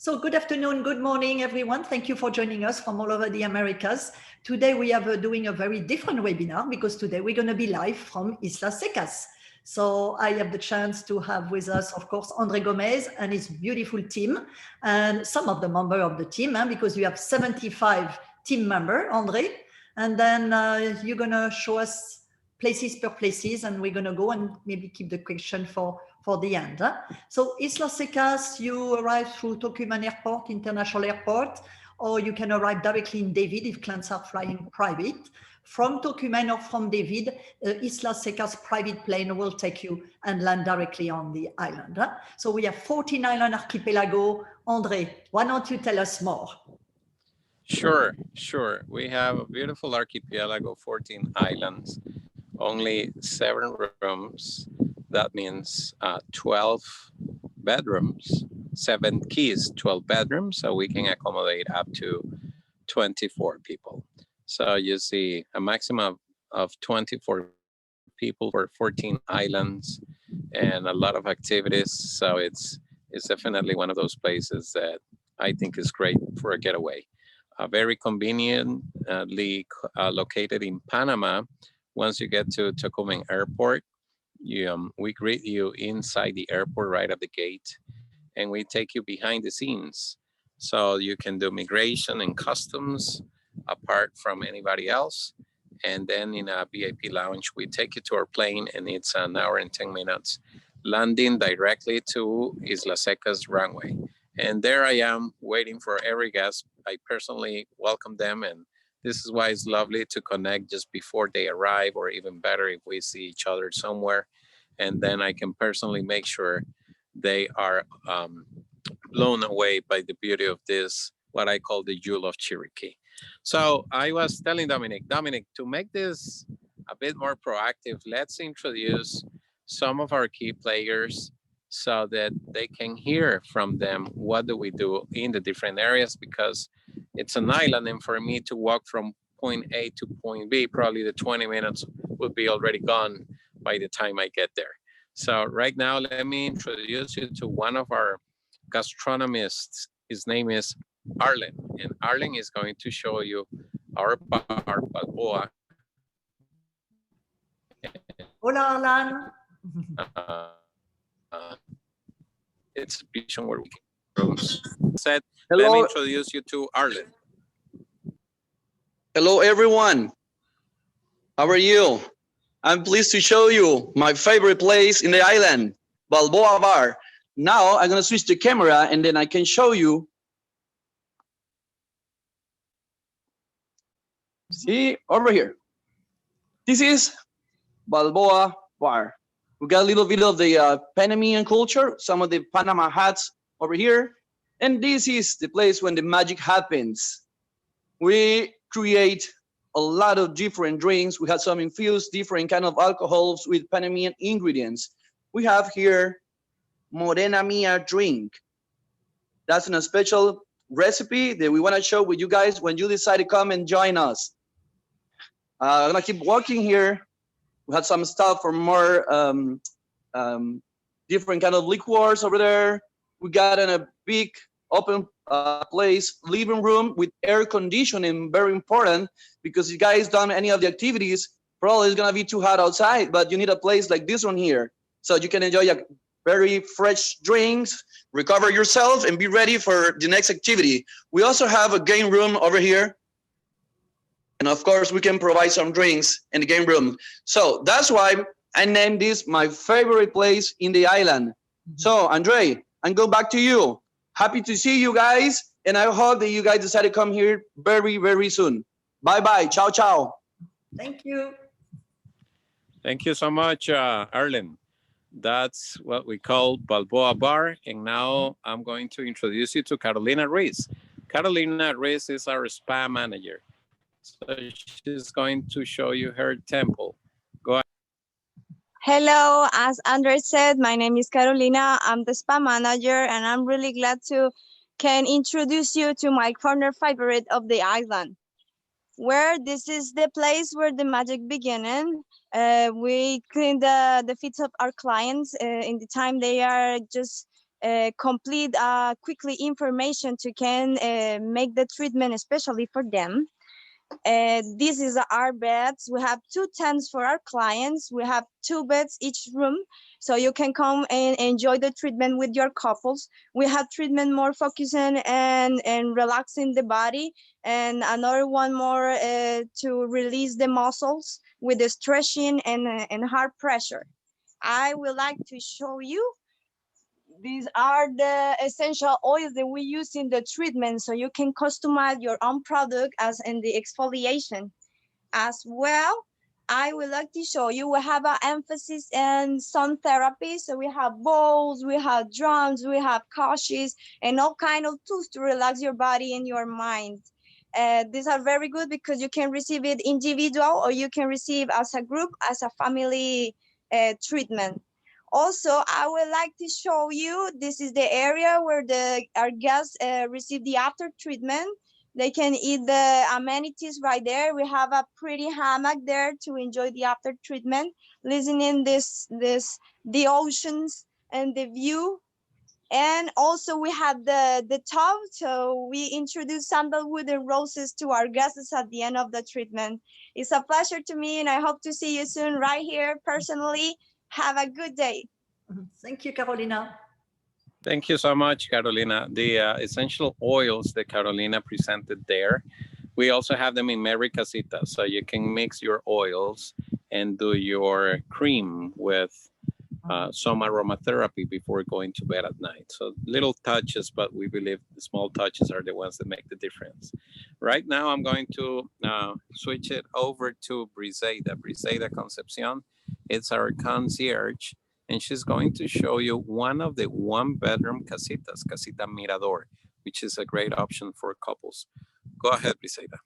So good afternoon, good morning, everyone. Thank you for joining us from all over the Americas. Today we are doing a very different webinar because today we're going to be live from Islas Secas. So I have the chance to have with us, of course, Andre Gomez and his beautiful team and some of the members of the team, because we have 75 team members, Andre. And then you're going to show us places per places, and we're going to go and maybe keep the question for the end. So Islas Secas, you arrive through Tocumen Airport, International Airport, or you can arrive directly in David if clients are flying private. From Tocumen or from David, Islas Secas private plane will take you and land directly on the island. So we have 14 island archipelago. Andre, why don't you tell us more? Sure. We have a beautiful archipelago, 14 islands, only 7 rooms. That means 12 bedrooms, 7 keys, 12 bedrooms, so we can accommodate up to 24 people. So you see a maximum of 24 people for 14 islands and a lot of activities. So it's definitely one of those places that I think is great for a getaway. Very conveniently located in Panama. Once you get to Tocumen Airport, we greet you inside the airport right at the gate, and we take you behind the scenes. So you can do migration and customs apart from anybody else. And then in a VIP lounge, we take you to our plane, and it's an hour and 10 minutes landing directly to Islas Secas runway. And there I am waiting for every guest. I personally welcome them, and this is why it's lovely to connect just before they arrive, or even better if we see each other somewhere. And then I can personally make sure they are blown away by the beauty of this, what I call the Jewel of Chiriquí. So I was telling Dominic, to make this a bit more proactive, let's introduce some of our key players so that they can hear from them what do we do in the different areas, because it's an island, and for me to walk from point A to point B, probably the 20 minutes would be already gone by the time I get there. So right now, let me introduce you to one of our gastronomists. His name is Arlen, and Arlen is going to show you our bar, Balboa. Hola, Arlen. It's a vision where we can rooms. Said, let me introduce you to Arlen. Hello, everyone. How are you? I'm pleased to show you my favorite place in the island, Balboa Bar. Now I'm gonna switch the camera and then I can show you. See, over here. This is Balboa Bar. We got a little bit of the Panamanian culture, some of the Panama hats over here. And this is the place when the magic happens. We create a lot of different drinks. We have some infused different kind of alcohols with Panamanian ingredients. We have here Morena Mia drink. That's a special recipe that we want to show with you guys when you decide to come and join us. I'm gonna keep walking here. We had some stuff for more different kind of liqueurs over there. We got in a big open place, living room with air conditioning, very important, because if you guys done any of the activities, probably it's gonna be too hot outside, but you need a place like this one here, so you can enjoy a very fresh drinks, recover yourself, and be ready for the next activity. We also have a game room over here. And of course, we can provide some drinks in the game room. So that's why I named this my favorite place in the island. So Andre, I'm going back to you. Happy to see you guys. And I hope that you guys decide to come here very, very soon. Bye-bye. Ciao, ciao. Thank you. Thank you so much, Arlen. That's what we call Balboa Bar. And now I'm going to introduce you to Carolina Ruiz. Carolina Ruiz is our spa manager. So she's going to show you her temple. Go ahead. Hello, as Andre said, my name is Carolina. I'm the spa manager, and I'm really glad to can introduce you to my corner favorite of the island, where this is the place where the magic beginning. We clean the feet of our clients in the time they are just complete quickly information to can make the treatment especially for them. This is our beds. We have 2 tents for our clients. We have 2 beds each room, so you can come and enjoy the treatment with your couples. We have treatment more focusing and relaxing the body, and another one more to release the muscles with the stretching and heart pressure. I would like to show you. These are the essential oils that we use in the treatment, so you can customize your own product as in the exfoliation. As well, I would like to show you, we have an emphasis in sun therapy. So we have bowls, we have drums, we have couches, and all kind of tools to relax your body and your mind. These are very good because you can receive it individual or you can receive as a group, as a family treatment. Also, I would like to show you, this is the area where our guests receive the after treatment. They can eat the amenities right there. We have a pretty hammock there to enjoy the after treatment, listening the oceans and the view. And also we have the tub. So we introduce sandalwood and roses to our guests at the end of the treatment. It's a pleasure to me, and I hope to see you soon right here personally. Have a good day. Thank you, Carolina. Thank you so much, Carolina. The essential oils that Carolina presented there, we also have them in Mary Casita. So you can mix your oils and do your cream with some aromatherapy before going to bed at night. So little touches, but we believe the small touches are the ones that make the difference. Right now, I'm going to switch it over to Briseida Concepcion. It's our concierge, and she's going to show you one of the 1-bedroom casitas, Casita Mirador, which is a great option for couples. Go ahead, Briseida.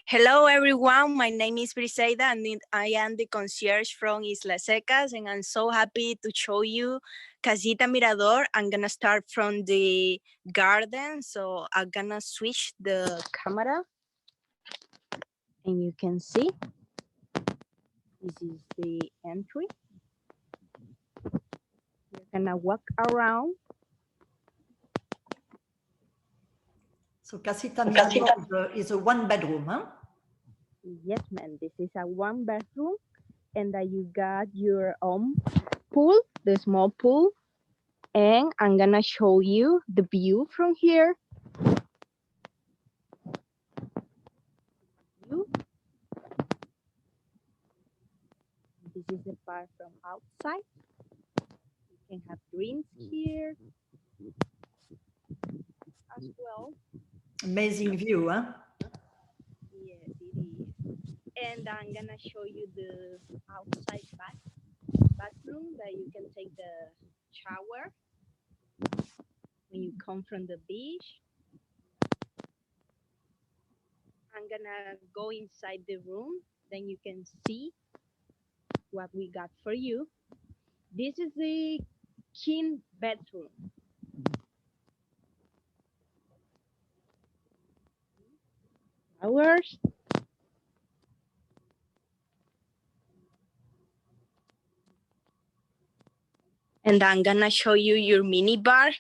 Hello, everyone. My name is Briseida, and I am the concierge from Islas Secas, and I'm so happy to show you Casita Mirador. I'm going to start from the garden, so I'm going to switch the camera, and you can see this is the entry. We're going to walk around. So Casita Mirador is a 1-bedroom, huh? Yes, ma'am. This is a 1-bedroom, and you got your own pool, the small pool. And I'm gonna show you the view from here. This is the part from outside. You can have drinks here as well. Amazing view, huh? Yes, it is. And I'm gonna show you the outside bathroom that you can take the shower when you come from the beach. I'm gonna go inside the room, then you can see what we got for you. This is the king bedroom. Ours. And I'm gonna show you your mini bar.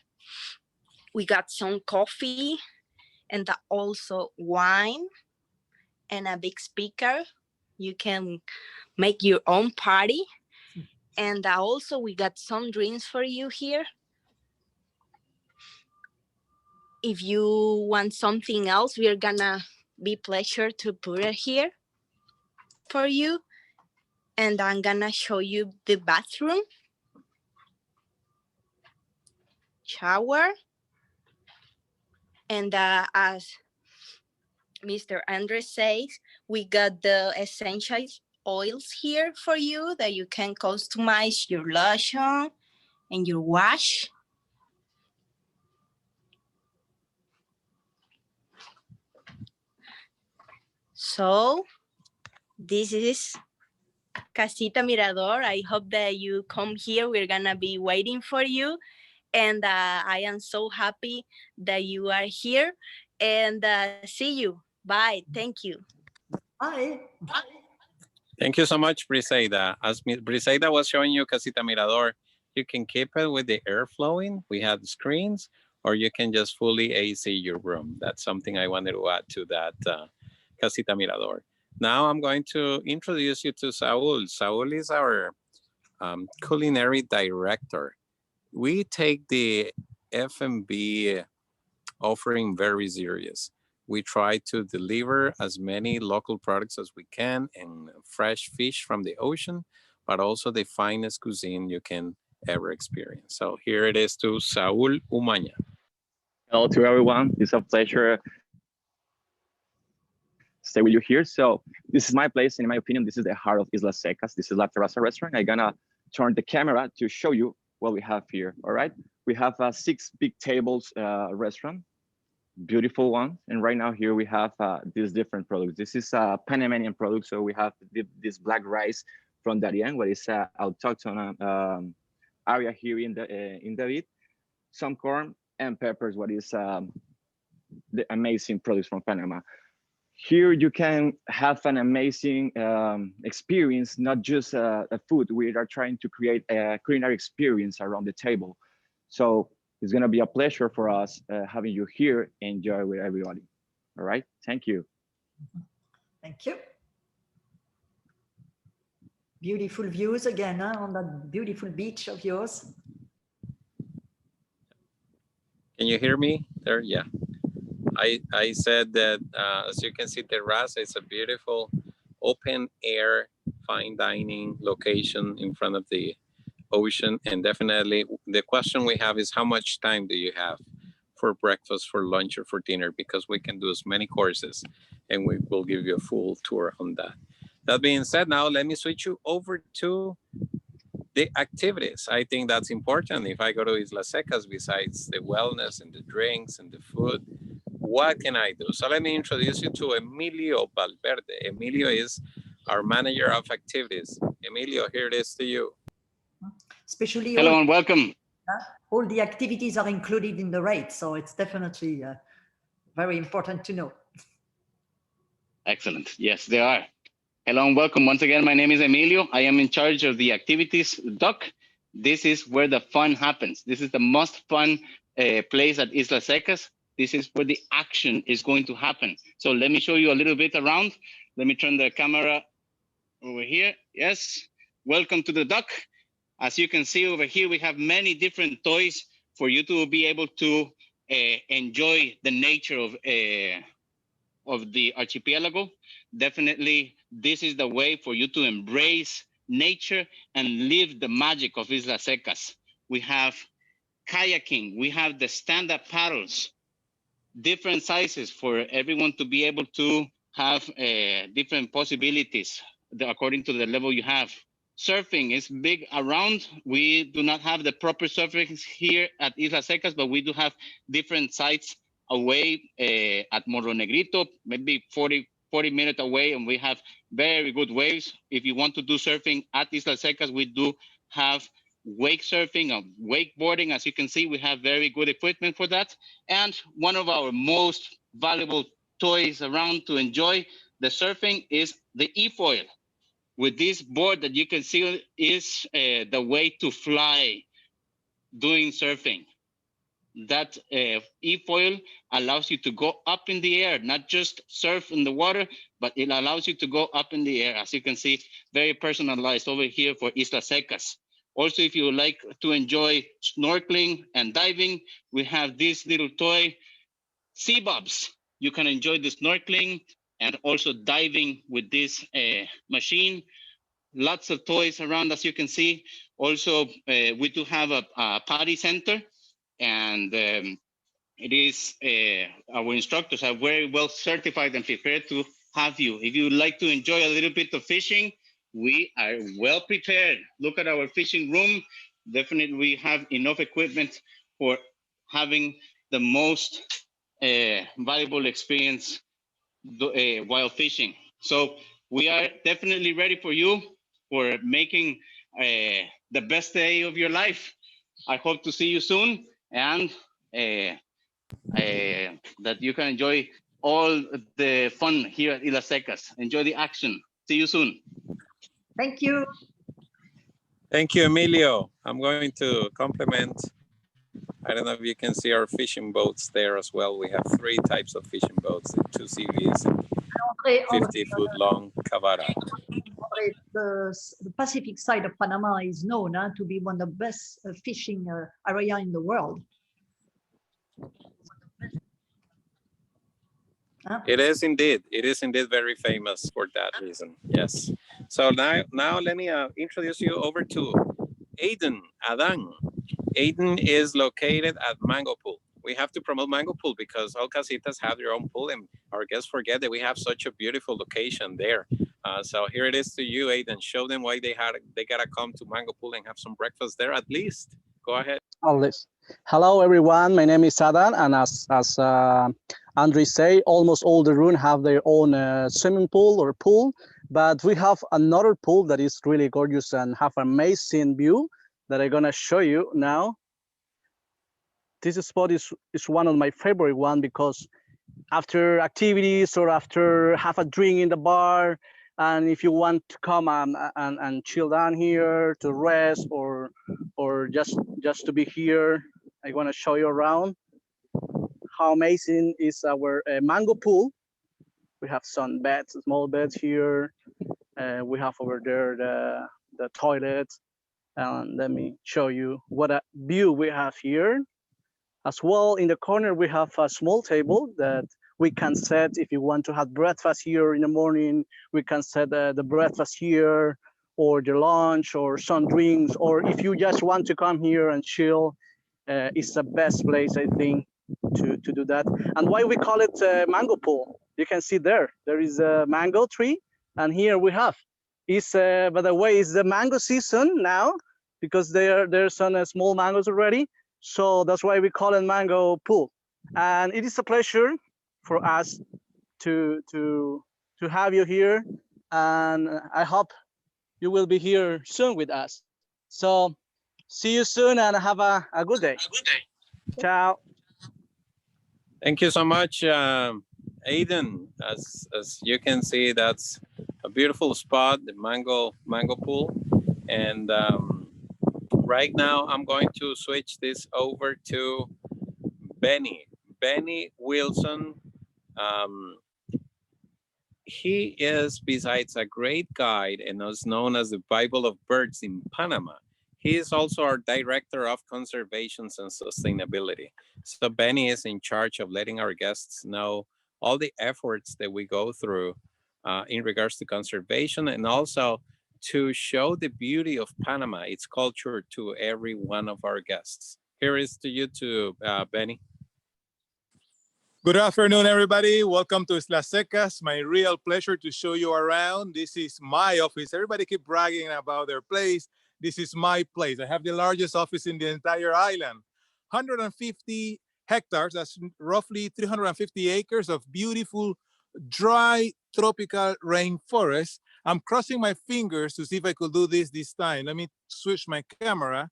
We got some coffee and also wine and a big speaker. You can make your own party. And also we got some drinks for you here. If you want something else, we're gonna be pleasure to put it here for you. And I'm gonna show you the bathroom, shower, and as Mr. Andres says, we got the essential oils here for you that you can customize your lotion and your wash. So this is Casita Mirador. I hope that you come here. We're gonna be waiting for you. And I am so happy that you are here. And see you. Bye. Thank you. Bye. Thank you so much, Briseida. As Briseida was showing you Casita Mirador, You can keep it with the air flowing. We have screens, or you can just fully AC your room. That's something I wanted to add to that Casita Mirador. Now I'm going to introduce you to Saul. Saul is our culinary director. We take the F&B offering very serious. We try to deliver as many local products as we can and fresh fish from the ocean, but also the finest cuisine you can ever experience. So here it is to Saul Umaña. Hello to everyone. It's a pleasure stay with you here. So this is my place, and in my opinion, this is the heart of Islas Secas. This is La Terraza restaurant. I'm gonna turn the camera to show you what we have here. All right, we have 6 big tables restaurant, beautiful one. And right now here we have these different products. This is a Panamanian product. So we have this black rice from Darien, what is autochthon area here in David, some corn and peppers, what is the amazing products from Panama. Here you can have an amazing experience, not just a food. We are trying to create a culinary experience around the table. So it's gonna be a pleasure for us having you here. Enjoy with everybody. All right, thank you. Thank you. Beautiful views again on that beautiful beach of yours. Can you hear me there? Yeah. I said that, as you can see, Terraza is a beautiful open air, fine dining location in front of the ocean. And definitely the question we have is, how much time do you have for breakfast, for lunch, or for dinner? Because we can do as many courses and we will give you a full tour on that. That being said, now let me switch you over to the activities. I think that's important. If I go to Islas Secas, besides the wellness and the drinks and the food, what can I do? So let me introduce you to Emilio Valverde. Emilio is our manager of activities. Emilio, here it is to you. Especially hello and welcome. All the activities are included in the rate, so it's definitely very important to know. Excellent. Yes, they are. Hello and welcome. Once again, my name is Emilio. I am in charge of the activities dock. This is where the fun happens. This is the most fun place at Islas Secas. This is where the action is going to happen. So let me show you a little bit around. Let me turn the camera over here. Yes, welcome to the dock. As you can see over here, we have many different toys for you to be able to enjoy the nature of the archipelago. Definitely, this is the way for you to embrace nature and live the magic of Islas Secas. We have kayaking, we have the stand-up paddles, different sizes for everyone to be able to have different possibilities according to the level you have. Surfing is big around. We do not have the proper surfing here at Islas Secas, but we do have different sites away at Morro Negrito, maybe 40 minutes away, and we have very good waves. If you want to do surfing at Islas Secas, we do have wake surfing and wakeboarding. As you can see, we have very good equipment for that. And one of our most valuable toys around to enjoy the surfing is the e-foil. With this board that you can see is the way to fly doing surfing. That e-foil allows you to go up in the air, not just surf in the water, but it allows you to go up in the air. As you can see, very personalized over here for Islas Secas. Also, if you would like to enjoy snorkeling and diving, we have this little toy, Sea Bobs. You can enjoy the snorkeling and also diving with this machine. Lots of toys around, as you can see. Also, we do have a party center, and it is our instructors are very well certified and prepared to have you. If you would like to enjoy a little bit of fishing, we are well prepared. Look at our fishing room. Definitely, we have enough equipment for having the most valuable experience while fishing. So we are definitely ready for you for making the best day of your life. I hope to see you soon, and that you can enjoy all the fun here at Islas Secas. Enjoy the action. See you soon. Thank you. Thank you, Emilio. I'm going to compliment. I don't know if you can see our fishing boats there as well. We have 3 types of fishing boats, the 2 CVs and 50-foot long Cavara. The Pacific side of Panama is known to be one of the best fishing area in the world. It is indeed. It is indeed very famous for that reason. Yes. So now let me introduce you over to Aiden. Aiden is located at Mango Pool. We have to promote Mango Pool because all casitas have their own pool, and our guests forget that we have such a beautiful location there. So here it is to you, Aiden. Show them why they gotta come to Mango Pool and have some breakfast there at least. Go ahead. Hello, everyone. My name is Adam, and as Andre say, almost all the rooms have their own swimming pool or pool, but we have another pool that is really gorgeous and have amazing view that I'm gonna show you now. This spot is one of my favorite one because after activities or after have a drink in the bar, and if you want to come and chill down here to rest or just to be here, I want to show you around how amazing is our mango pool. We have some beds, small beds here. We have over there the toilet. And let me show you what a view we have here. As well, in the corner, we have a small table that we can set if you want to have breakfast here in the morning. We can set the breakfast here, or the lunch, or some drinks, or if you just want to come here and chill, it's the best place, I think, to do that. And why we call it mango pool? You can see there is a mango tree, and here we have. By the way, it's the mango season now because there's some small mangoes already. So that's why we call it mango pool. And it is a pleasure for us to have you here. And I hope you will be here soon with us. So see you soon and have a good day. Ciao. Thank you so much, Aiden. As you can see, that's a beautiful spot, the mango pool. And right now, I'm going to switch this over to Benny Wilson. He is, besides a great guide and is known as the Bible of Birds in Panama, he is also our Director of Conservation and Sustainability. So Benny is in charge of letting our guests know all the efforts that we go through in regards to conservation, and also to show the beauty of Panama, its culture, to every one of our guests. Here is to you too, Benny. Good afternoon, everybody. Welcome to Islas Secas. My real pleasure to show you around. This is my office. Everybody keep bragging about their place. This is my place. I have the largest office in the entire island. 150 hectares, that's roughly 350 acres of beautiful, dry, tropical rainforest. I'm crossing my fingers to see if I could do this time. Let me switch my camera.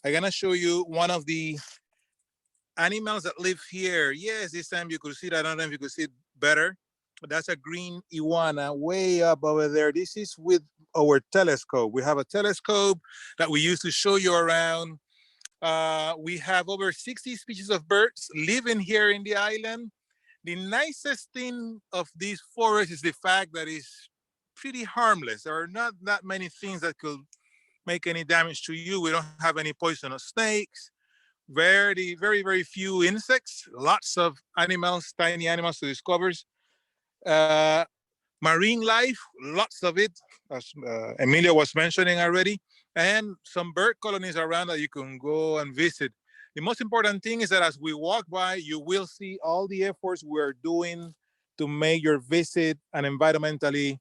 I'm gonna show you one of the animals that live here. Yes, this time you could see it. I don't know if you could see it better, but that's a green iguana way up over there. This is with our telescope. We have a telescope that we use to show you around. We have over 60 species of birds living here in the island. The nicest thing of this forest is the fact that it's pretty harmless. There are not that many things that could make any damage to you. We don't have any poisonous snakes. Very, very few insects, lots of animals, tiny animals to discover. Marine life, lots of it, as Emilio was mentioning already, and some bird colonies around that you can go and visit. The most important thing is that as we walk by, you will see all the efforts we're doing to make your visit an environmentally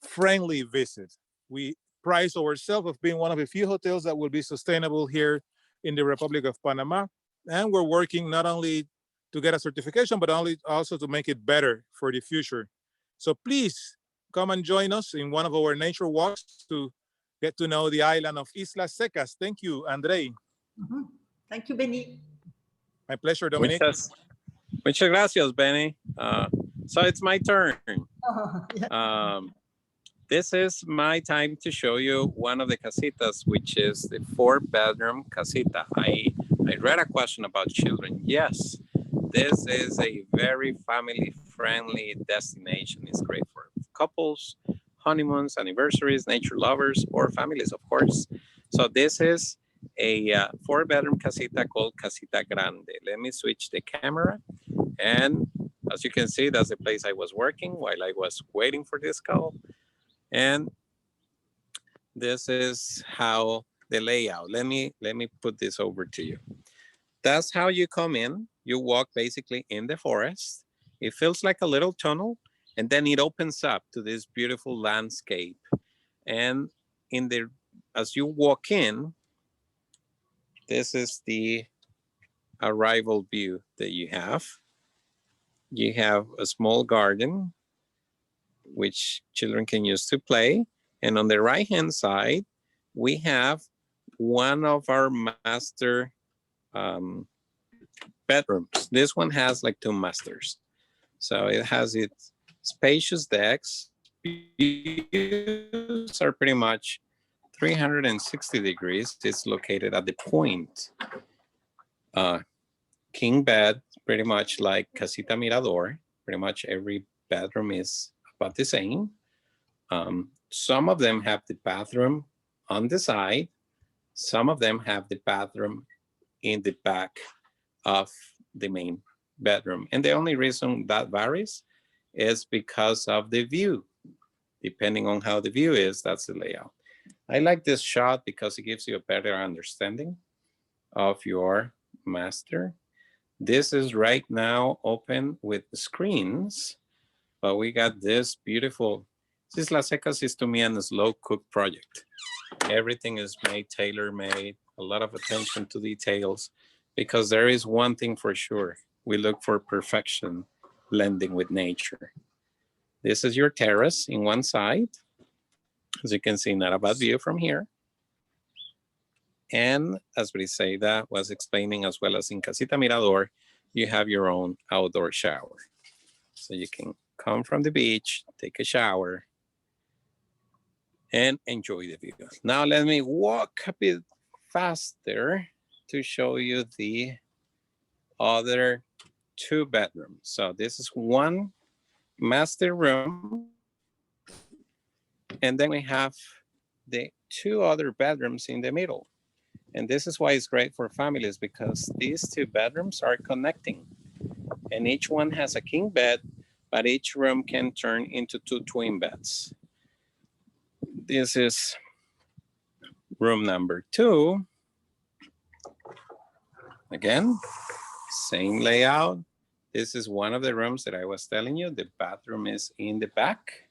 friendly visit. We prize ourselves of being one of the few hotels that will be sustainable here in the Republic of Panama. And we're working not only to get a certification, but also to make it better for the future. So please come and join us in one of our nature walks to get to know the island of Islas Secas. Thank you, Andre. Mm-hmm. Thank you, Benny. My pleasure, Dominic. Muchas gracias, Benny. So it's my turn. Yeah. This is my time to show you one of the casitas, which is the 4-bedroom casita. I read a question about children. Yes, this is a very family-friendly destination. It's great for couples, honeymoons, anniversaries, nature lovers, or families, of course. So this is a 4-bedroom casita called Casita Grande. Let me switch the camera. And as you can see, that's the place I was working while I was waiting for this call. And this is how the layout. Let me put this over to you. That's how you come in. You walk basically in the forest. It feels like a little tunnel, and then it opens up to this beautiful landscape. And as you walk in, this is the arrival view that you have. You have a small garden, which children can use to play. And on the right-hand side, we have one of our master bedrooms. This one has like 2 masters. So it has its spacious decks. Views are pretty much 360 degrees. It's located at the point. King bed, pretty much like Casita Mirador. Pretty much every bedroom is about the same. Some of them have the bathroom on the side. Some of them have the bathroom in the back of the main bedroom. And the only reason that varies is because of the view. Depending on how the view is, that's the layout. I like this shot because it gives you a better understanding of your master. This is right now open with the screens, but we got this beautiful, Islas Secas is to me a slow cook project. Everything is made tailor-made, a lot of attention to details, because there is one thing for sure. We look for perfection blending with nature. This is your terrace in one side. As you can see, not a bad view from here. And as Briseida was explaining, as well as in Casita Mirador, you have your own outdoor shower. So you can come from the beach, take a shower, and enjoy the view. Now let me walk a bit faster to show you the other 2 bedrooms. So this is one master room. And then we have the 2 other bedrooms in the middle. And this is why it's great for families, because these 2 bedrooms are connecting. And each one has a king bed, but each room can turn into 2 twin beds. This is room number 2. Again, same layout. This is one of the rooms that I was telling you. The bathroom is in the back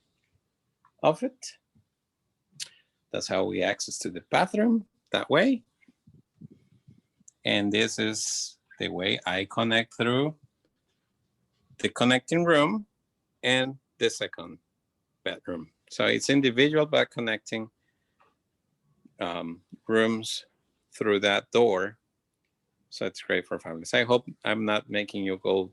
of it. That's how we access to the bathroom, that way. And this is the way I connect through the connecting room and the second bedroom. So it's individual, but connecting rooms through that door. So it's great for families. I hope I'm not making you go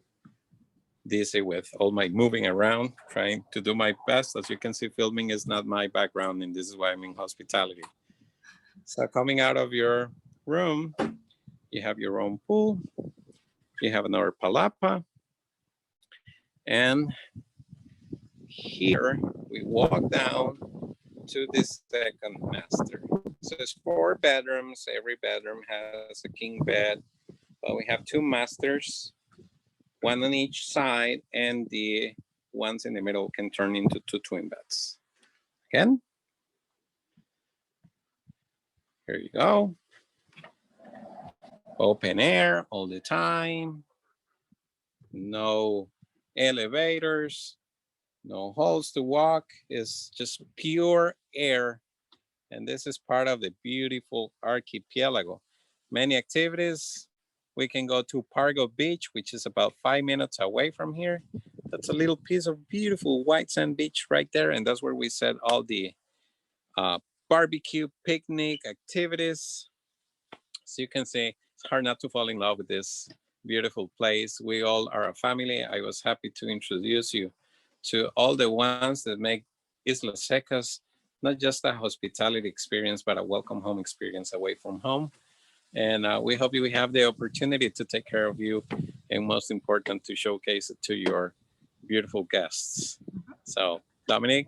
dizzy with all my moving around, trying to do my best. As you can see, filming is not my background, and this is why I'm in hospitality. So coming out of your room, you have your own pool, you have another palapa, and here we walk down to the second master. So it's 4 bedrooms. Every bedroom has a king bed, but we have 2 masters, one on each side, and the ones in the middle can turn into 2 twin beds. Again, here you go. Open air all the time. No elevators, no halls to walk. It's just pure air. And this is part of the beautiful archipelago. Many activities. We can go to Pargo Beach, which is about 5 minutes away from here. That's a little piece of beautiful white sand beach right there. And that's where we set all the barbecue, picnic activities. So you can see, it's hard not to fall in love with this beautiful place. We all are a family. I was happy to introduce you to all the ones that make Islas Secas, not just a hospitality experience, but a welcome home experience away from home. And we hope you have the opportunity to take care of you, and most important, to showcase it to your beautiful guests. So, Dominic?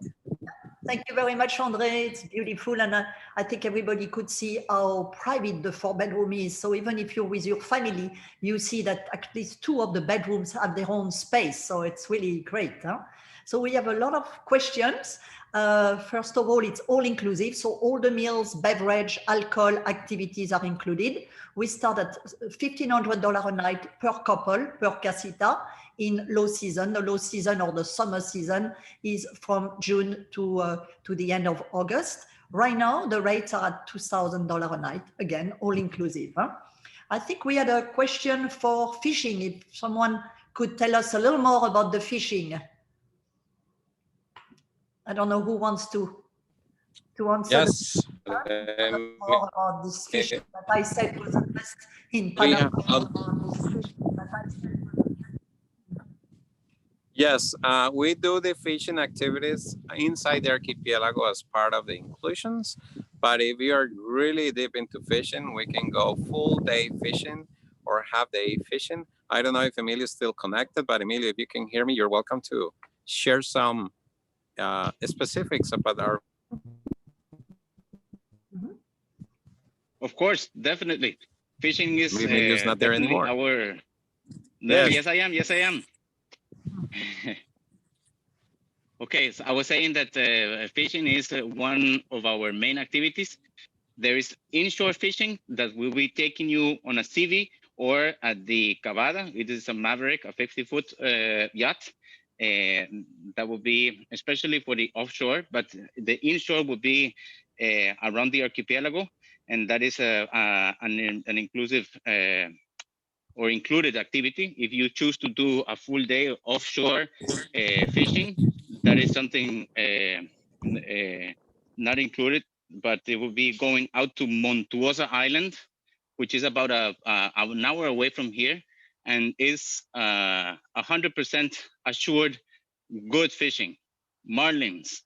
Thank you very much, Andre. It's beautiful. And I think everybody could see how private the 4-bedroom is. So even if you're with your family, you see that at least 2 of the bedrooms have their own space. So it's really great. Huh? So we have a lot of questions. First of all, it's all inclusive. So all the meals, beverage, alcohol, activities are included. We start at $1,500 a night per couple, per casita in low season. The low season or the summer season is from June to the end of August. Right now, the rates are at $2,000 a night. Again, all inclusive. Huh? I think we had a question for fishing. If someone could tell us a little more about the fishing. I don't know who wants to answer. Yes. More about this fishing that I said was the best in Panama. Yes, we do the fishing activities inside the archipelago as part of the inclusions. But if you are really deep into fishing, we can go full day fishing or half day fishing. I don't know if Emilio is still connected, but Emilio, if you can hear me, you're welcome to share some specifics about our. Of course, definitely. Fishing is Emilio's not there anymore. Our... No, yes, I am. Yes, I am. Okay, so I was saying that fishing is one of our main activities. There is inshore fishing that will be taking you on a CV or at the Cavada. It is a Maverick, a 50-foot yacht. That will be especially for the offshore, but the inshore will be around the archipelago, and that is an inclusive or included activity. If you choose to do a full day of offshore fishing, that is something not included, but it will be going out to Montuosa Island, which is about an hour away from here, and is 100% assured good fishing. Marlins,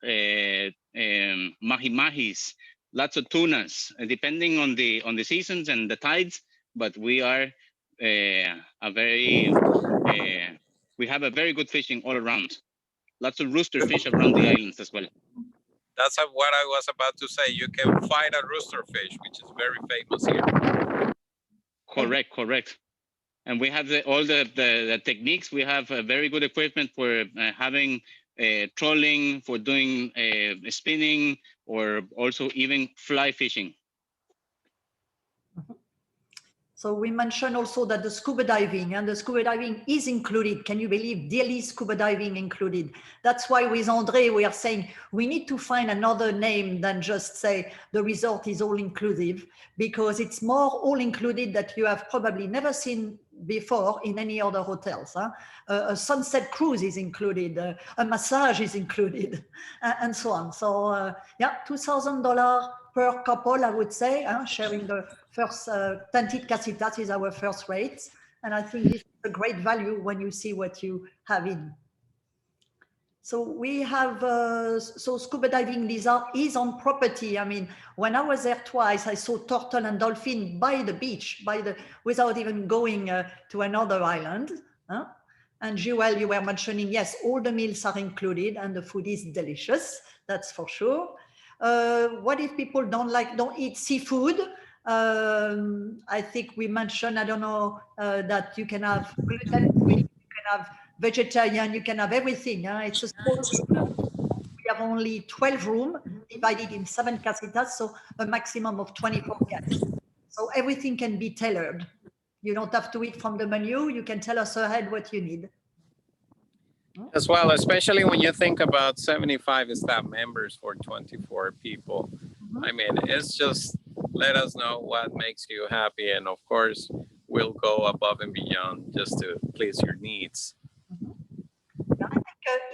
mahi-mahis, lots of tunas, depending on the seasons and the tides, but we are we have a very good fishing all around. Lots of rooster fish around the islands as well. That's what I was about to say. You can find a rooster fish, which is very famous here. Correct, correct. And we have all the techniques. We have very good equipment for having trolling, for doing spinning, or also even fly fishing. So we mentioned also that the scuba diving is included. Can you believe daily scuba diving included? That's why with Andre, we are saying we need to find another name than just say the resort is all inclusive, because it's more all included that you have probably never seen before in any other hotels. Huh? A sunset cruise is included, a massage is included, and so on. So yeah, $2,000 per couple, I would say, sharing the first tented casitas is our first rate. And I think this is a great value when you see what you have in. So we have, so scuba diving, Lisa, is on property. I mean, when I was there twice, I saw turtle and dolphin by the beach, without even going to another island. Huh? And Joel, you were mentioning, yes, all the meals are included and the food is delicious, that's for sure. What if people don't eat seafood? I think we mentioned, I don't know, that you can have gluten-free, you can have vegetarian, you can have everything. It's a small room. We have only 12 rooms divided in 7 casitas, so a maximum of 24 guests. So everything can be tailored. You don't have to eat from the menu. You can tell us ahead what you need. As well, especially when you think about 75 staff members for 24 people. I mean, it's just let us know what makes you happy. And of course, we'll go above and beyond just to please your needs. I think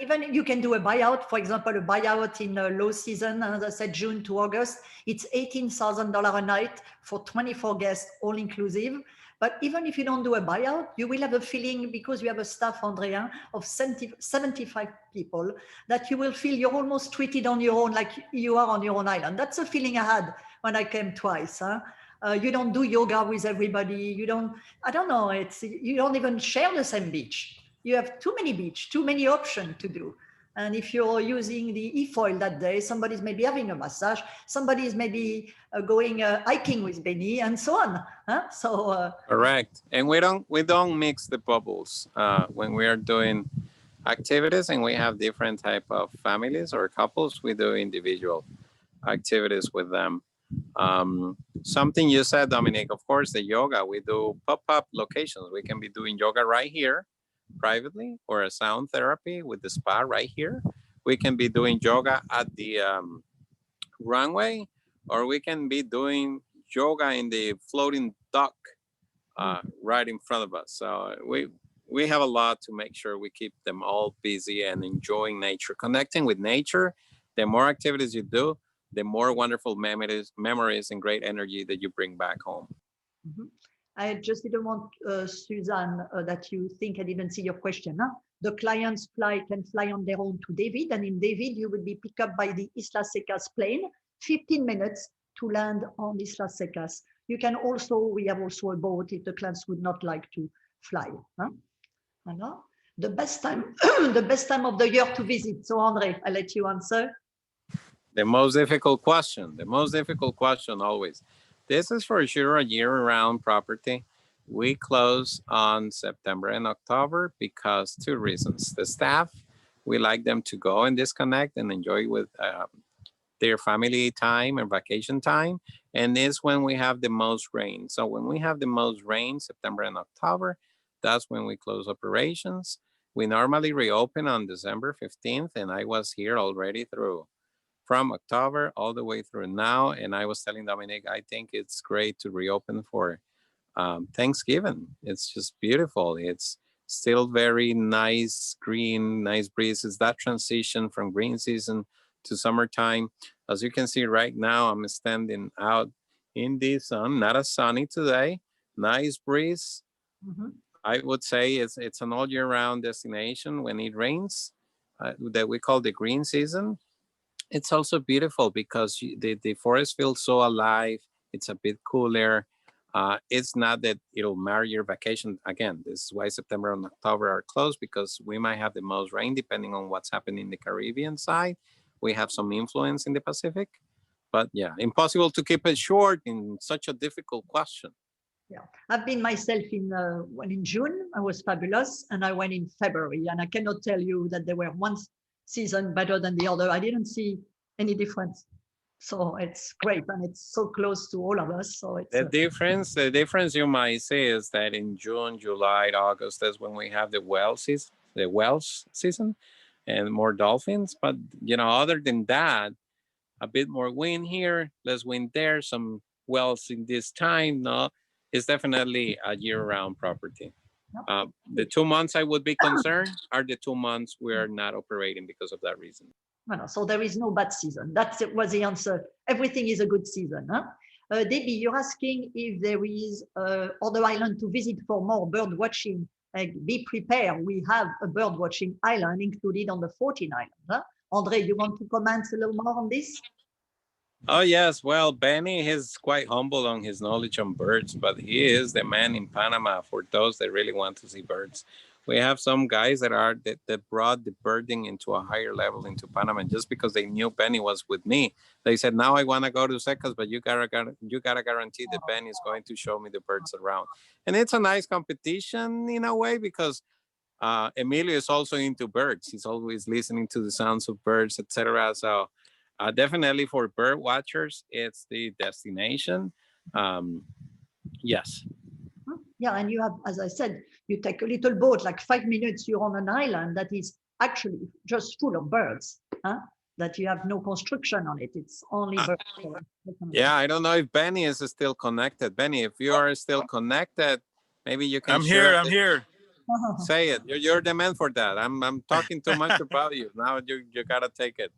even you can do a buyout. For example, a buyout in low season, as I said, June to August, it's $18,000 a night for 24 guests, all inclusive. But even if you don't do a buyout, you will have a feeling, because you have a staff, Andrea, of 75 people, that you will feel you're almost treated on your own, like you are on your own island. That's a feeling I had when I came twice. You don't do yoga with everybody. You don't, I don't know, you don't even share the same beach. You have too many beach, too many options to do. And if you're using the e-foil that day, somebody's maybe having a massage, somebody is maybe going hiking with Benny, and so on. So correct. And we don't mix the bubbles when we are doing activities, and we have different type of families or couples. We do individual activities with them. Something you said, Dominic, of course, the yoga, we do pop-up locations. We can be doing yoga right here privately, or a sound therapy with the spa right here. We can be doing yoga at the runway, or we can be doing yoga in the floating dock right in front of us. So we have a lot to make sure we keep them all busy and enjoying nature, connecting with nature. The more activities you do, the more wonderful memories and great energy that you bring back home. I just didn't want, Suzanne, that you think I didn't see your question. The clients can fly on their own to David, and in David, you will be picked up by the Islas Secas plane, 15 minutes to land on Islas Secas. You can also, we have also a boat if the clients would not like to fly. The best time, the best time of the year to visit. So, Andre, I'll let you answer. The most difficult question always. This is for sure a year-round property. We close on September and October because 2 reasons. The staff, we like them to go and disconnect and enjoy with their family time and vacation time. And it's when we have the most rain. So when we have the most rain, September and October, that's when we close operations. We normally reopen on December 15th, and I was here already from October all the way through now. And I was telling Dominic, I think it's great to reopen for Thanksgiving. It's just beautiful. It's still very nice, green, nice breezes. That transition from green season to summertime. As you can see right now, I'm standing out in the sun, not as sunny today, nice breeze. I would say it's an all year round destination. When it rains, that we call the green season, it's also beautiful because the forest feels so alive. It's a bit cooler. It's not that it'll mar your vacation. Again, this is why September and October are closed, because we might have the most rain depending on what's happening in the Caribbean side. We have some influence in the Pacific, but yeah, impossible to keep it short in such a difficult question. Yeah, I've been myself when in June, I was fabulous, and I went in February, and I cannot tell you that there were one season better than the other. I didn't see any difference. So it's great, and it's so close to all of us. So it's the difference you might see is that in June, July, August, that's when we have the whale season, and more dolphins. But other than that, a bit more wind here, less wind there, some whales in this time. No, it's definitely a year-round property. The 2 months I would be concerned are the 2 months we are not operating because of that reason. So there is no bad season. That was the answer. Everything is a good season. Debbie, you're asking if there is other island to visit for more bird watching. Be prepared. We have a bird watching island included on the 14 islands. Andre, you want to comment a little more on this? Oh, yes. Well, Benny is quite humble on his knowledge on birds, but he is the man in Panama for those that really want to see birds. We have some guys that brought the birding into a higher level into Panama, just because they knew Benny was with me. They said, now I want to go to Secas, but you gotta guarantee that Benny is going to show me the birds around. And it's a nice competition in a way, because Emilio is also into birds. He's always listening to the sounds of birds, etc. So definitely for bird watchers, it's the destination. Yes. Yeah, and you have, as I said, you take a little boat, like 5 minutes, you're on an island that is actually just full of birds, that you have no construction on it. It's only birds. Yeah, I don't know if Benny is still connected. Benny, if you are still connected, maybe you can I'm here. Say it. You're the man for that. I'm talking too much about you. Now you gotta take it.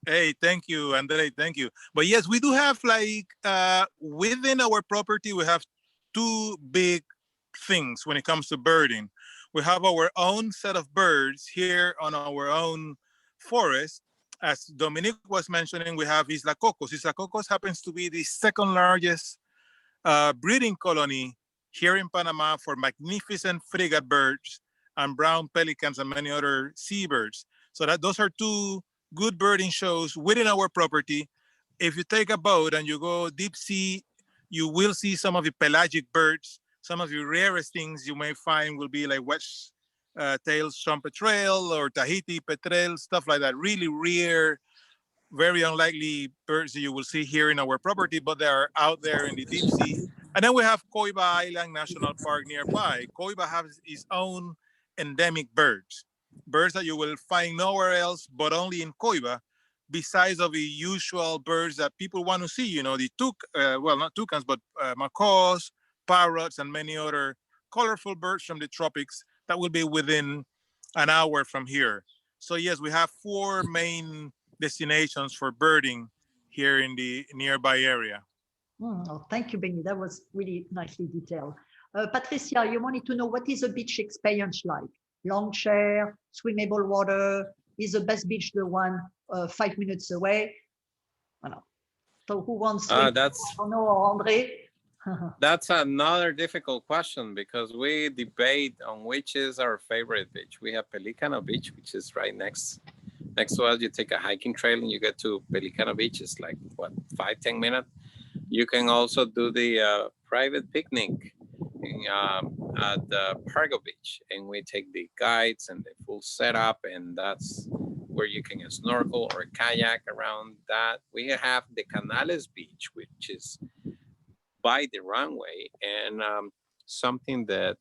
Hey, thank you, Andre. Thank you. But yes, we do have within our property, we have 2 big things when it comes to birding. We have our own set of birds here on our own forest. As Dominique was mentioning, we have Isla Cocos. Isla Cocos happens to be the second largest breeding colony here in Panama for magnificent frigate birds and brown pelicans and many other seabirds. So those are two good birding shows within our property. If you take a boat and you go deep sea, you will see some of the pelagic birds. Some of the rarest things you may find will be like wedge-tailed trumpet petrel or Tahiti petrel, stuff like that. Really rare, very unlikely birds that you will see here in our property, but they are out there in the deep sea. And then we have Coiba Island National Park nearby. Coiba has its own endemic birds that you will find nowhere else but only in Coiba, besides of the usual birds that people want to see, you know, the well, not toucans, but macaws, parrots, and many other colorful birds from the tropics that will be within an hour from here. So yes, we have 4 main destinations for birding here in the nearby area. Oh, thank you, Benny. That was really nicely detailed. Patricia, you wanted to know what is a beach experience like? Long chair, swimmable water, is the best beach the one 5 minutes away? So who wants to? André? That's another difficult question because we debate on which is our favorite beach. We have Pelicano Beach, which is right next to us. You take a hiking trail and you get to Pelicano Beach. It's like, what, 5-10 minutes? You can also do the private picnic at Pargo Beach, and we take the guides and the full setup, and that's where you can snorkel or kayak around that. We have the Canales Beach, which is by the runway, and something that,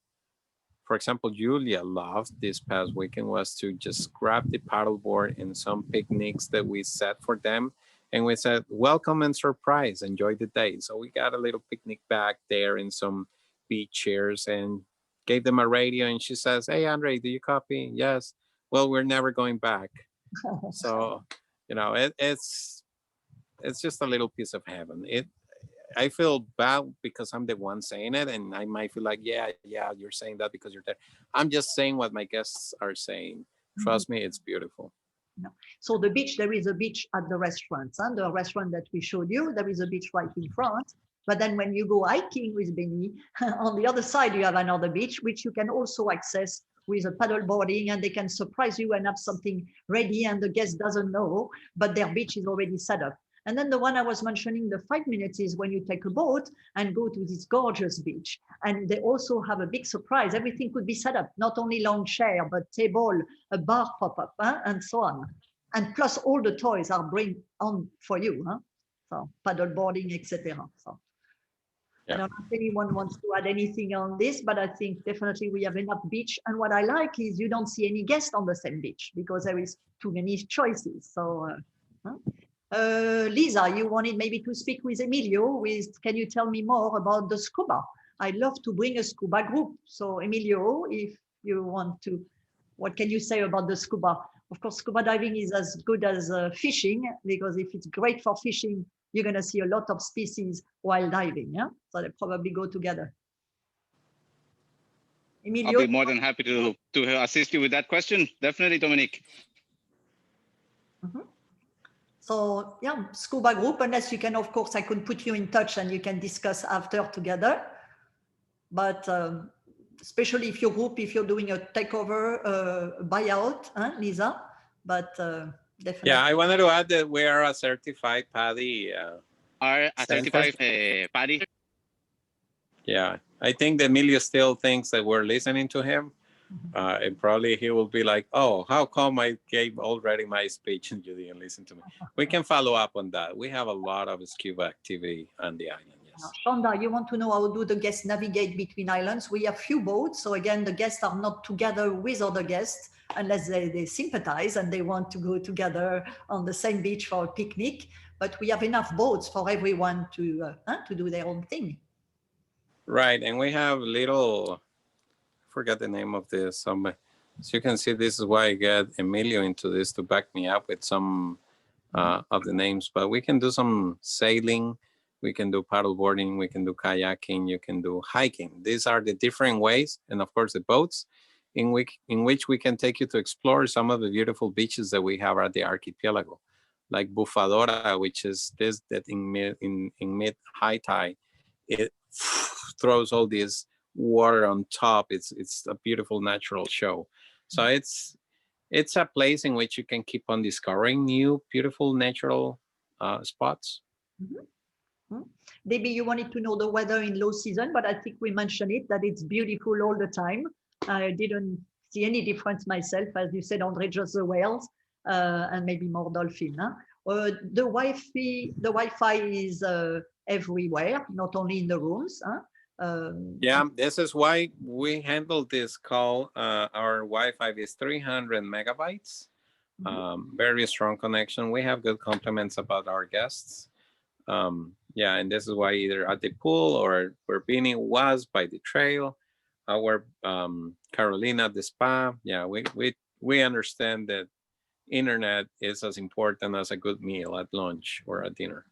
for example, Julia loved this past weekend was to just grab the paddleboard and some picnics that we set for them. And we said, welcome and surprise, enjoy the day. So we got a little picnic back there and some beach chairs and gave them a radio. And she says, hey, Andre, do you copy? Yes. Well, we're never going back. So, you know, it's just a little piece of heaven. I feel bad because I'm the one saying it, and I might feel like, yeah, you're saying that because you're there. I'm just saying what my guests are saying. Trust me, it's beautiful. No. So the beach, there is a beach at the restaurants. And the restaurant that we showed you, there is a beach right in front. But then when you go hiking with Benny, on the other side, you have another beach, which you can also access with a paddle boarding, and they can surprise you and have something ready and the guest doesn't know, but their beach is already set up. And then the one I was mentioning, the 5 minutes, is when you take a boat and go to this gorgeous beach. And they also have a big surprise. Everything could be set up, not only long chair, but table, a bar pop-up, and so on. And plus all the toys are bring on for you. So paddle boarding, etc. So I don't know if anyone wants to add anything on this, but I think definitely we have enough beach. And what I like is you don't see any guests on the same beach because there is too many choices. So Lisa, you wanted maybe to speak with Emilio. Can you tell me more about the scuba? I'd love to bring a scuba group. So Emilio, if you want to, what can you say about the scuba? Of course, scuba diving is as good as fishing, because if it's great for fishing, you're going to see a lot of species while diving. Yeah, so they probably go together. Emilio? I'll be more than happy to assist you with that question. Definitely, Dominique. So yeah, scuba group, unless you can, of course, I could put you in touch and you can discuss after together. But especially if your group, if you're doing a takeover, buyout, Lisa, but definitely. Yeah, I wanted to add that we are a certified PADI. Are a certified PADI. Yeah, I think Emilio still thinks that we're listening to him. And probably he will be like, oh, how come I gave already my speech and you didn't listen to me? We can follow up on that. We have a lot of scuba activity on the island, yes. Shonda, you want to know how do the guests navigate between islands? We have few boats. So again, the guests are not together with other guests unless they sympathize and they want to go together on the same beach for a picnic. But we have enough boats for everyone to do their own thing. Right, and we have little... forgot the name of this. So you can see, this is why I get Emilio into this to back me up with some of the names. But we can do some sailing We can do paddle boarding, we can do kayaking, you can do hiking. These are the different ways, and of course the boats in which we can take you to explore some of the beautiful beaches that we have at the archipelago, like Bufadora, which is this that in mid high tide, it throws all this water on top. It's a beautiful natural show. So it's a place in which you can keep on discovering new beautiful natural spots. Debbie, you wanted to know the weather in low season, but I think we mentioned it, that it's beautiful all the time. I didn't see any difference myself, as you said, Andre, just the whales and maybe more dolphin. Huh? The Wi-Fi is everywhere, not only in the rooms. Huh? Yeah, this is why we handle this call. Our Wi-Fi is 300 megabytes, very strong connection. We have good compliments about our guests. Yeah, and this is why either at the pool or where Bini was by the trail, our Carolina at the spa. Yeah, we understand that internet is as important as a good meal at lunch or at dinner.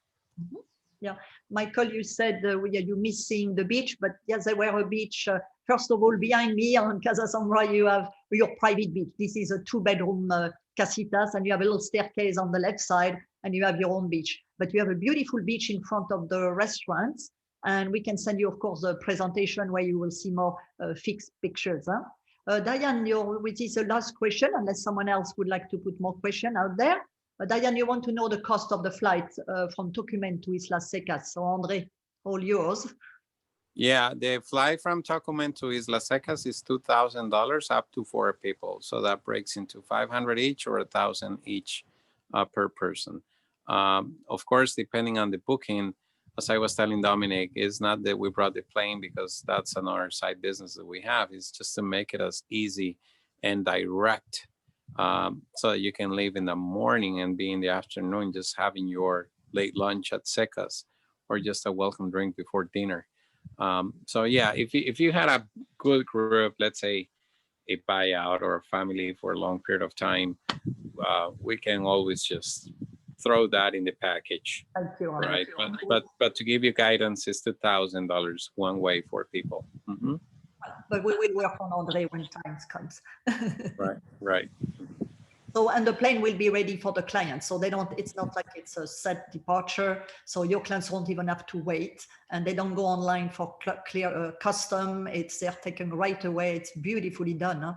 Yeah, Michael, you said you're missing the beach, but yes, there were a beach. First of all, behind me on Casa Sombra, you have your private beach. This is a 2-bedroom casitas, and you have a little staircase on the left side, and you have your own beach. But you have a beautiful beach in front of the restaurants, and we can send you, of course, a presentation where you will see more fixed pictures. Huh? Diane, which is the last question, unless someone else would like to put more question out there. Diane, you want to know the cost of the flight from Tocumen to Islas Secas. So Andre, all yours. Yeah, the flight from Tocumen to Islas Secas is $2,000 up to 4 people. So that breaks into 500 each or 1,000 each per person. Of course, depending on the booking, as I was telling Dominic, it's not that we brought the plane because that's another side business that we have. It's just to make it as easy and direct so that you can leave in the morning and be in the afternoon just having your late lunch at Secas or just a welcome drink before dinner. So yeah, if you had a good group, let's say a buyout or a family for a long period of time, we can always just throw that in the package. Thank you, right? But to give you guidance, it's $2,000 one way for people. But we will work on Andre when time comes. Right. So, and the plane will be ready for the clients. So it's not like it's a set departure. So your clients won't even have to wait, and they don't go online for clear custom. They're taken right away. It's beautifully done. Huh?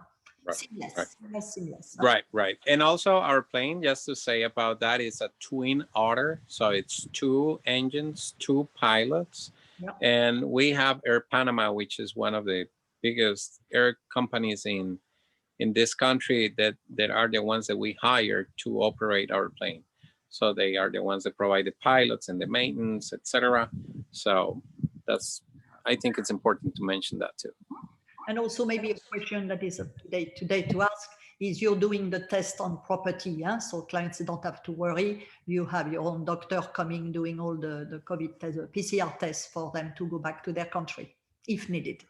Seamless. Right. And also our plane, just to say about that, is a twin otter. So it's 2 engines, 2 pilots. Yep. And we have Air Panama, which is one of the biggest air companies in this country that are the ones that we hire to operate our plane. So they are the ones that provide the pilots and the maintenance, etc. So I think it's important to mention that too. And also maybe a question that is today to ask is, you're doing the test on property, yeah? So clients don't have to worry. You have your own doctor coming, doing all the COVID test, PCR tests for them to go back to their country if needed.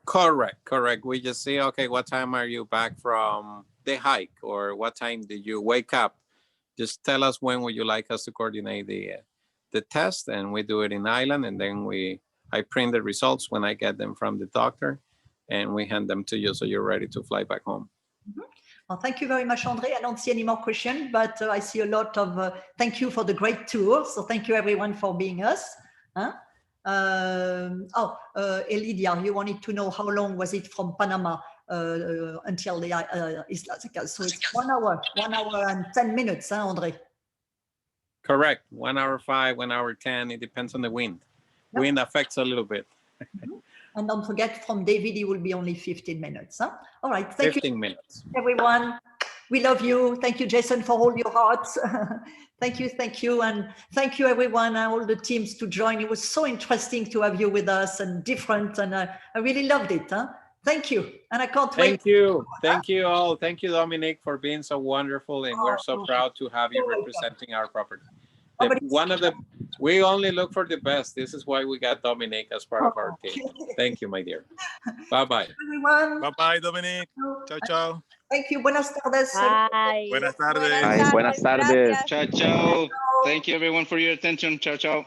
Correct. We just say, okay, what time are you back from the hike, or what time did you wake up? Just tell us when would you like us to coordinate the test, and we do it in Island, and then I print the results when I get them from the doctor, and we hand them to you so you're ready to fly back home. Well, thank you very much, Andre. I don't see any more questions, but I see a lot of thank you for the great tour. So thank you everyone for being us. Huh? Elidia, you wanted to know how long was it from Panama until the Islas Secas. So it's 1 hour and 10 minutes, huh, Andre? Correct. 1 hour 5, 1 hour 10. It depends on the wind. Yep. Wind affects a little bit. And don't forget, from David, it will be only 15 minutes. Huh? All right. Thank 15 you, minutes. Everyone. We love you. Thank you, Jason, for all your hearts. Thank you. And thank you, everyone, and all the teams to join. It was so interesting to have you with us and different. And I really loved it. Huh? Thank you. And I can't wait. Thank you all. Thank you, Dominic, for being so wonderful. And we're so proud to have you representing our property. We only look for the best. This is why we got Dominic as part of our team. Thank you, my dear. Bye-bye. Everyone. Bye-bye, Dominic. Ciao. Thank you. Buenas tardes. Bye. Buenas tardes. Buenas tardes. Ciao. Thank you everyone for your attention. Ciao.